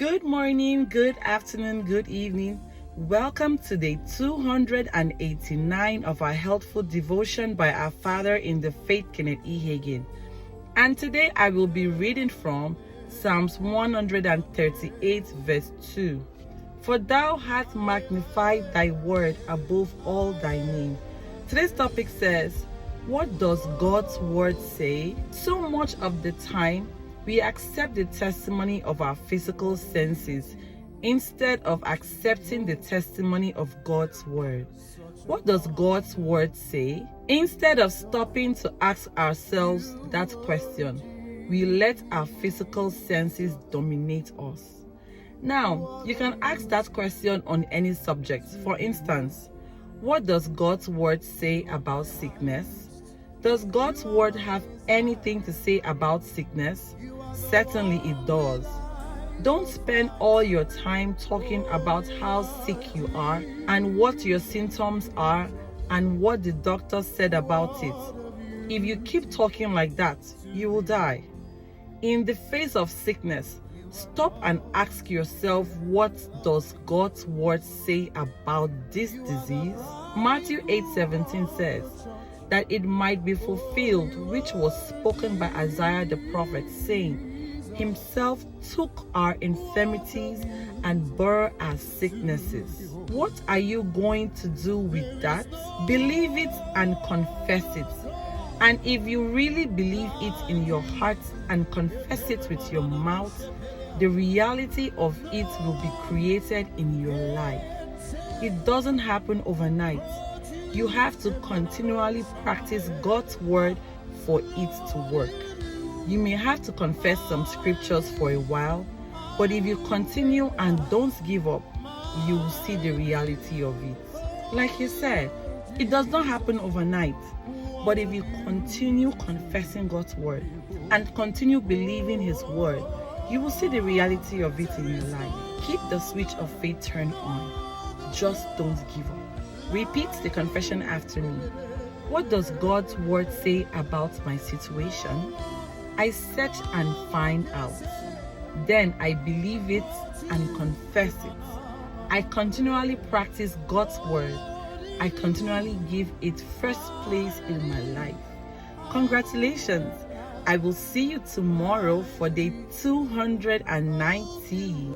Good morning, good afternoon, good evening. Welcome to day 289 of our Healthful Devotion by our Father in the Faith, Kenneth Hagin. And today I will be reading from Psalms 138 verse 2. For thou hast magnified thy word above all thy name. Today's topic says, what does God's word say? So much of the time, we accept the testimony of our physical senses instead of accepting the testimony of God's word. What does God's word say? Instead of stopping to ask ourselves that question, we let our physical senses dominate us. Now, you can ask that question on any subject. For instance, what does God's word say about sickness? Does God's word have anything to say about sickness? Certainly it does. Don't spend all your time talking about how sick you are and what your symptoms are and what the doctor said about it. If you keep talking like that, you will die. In the face of sickness, stop and ask yourself, what does God's word say about this disease? Matthew 8:17 says that it might be fulfilled which was spoken by Isaiah the prophet, saying, Himself took our infirmities and bore our sicknesses. What are you going to do with that? Believe it and confess it. And if you really believe it in your heart and confess it with your mouth, the reality of it will be created in your life. It doesn't happen overnight. You have to continually practice God's word for it to work. You may have to confess some scriptures for a while, but if you continue and don't give up, you will see the reality of it. Like you said, it does not happen overnight, but if you continue confessing God's word and continue believing His word, you will see the reality of it in your life. Keep the switch of faith turned on. Just don't give up. Repeat the confession after me. What does God's word say about my situation? I search and find out. Then I believe it and confess it. I continually practice God's word. I continually give it first place in my life. Congratulations. I will see you tomorrow for day 290.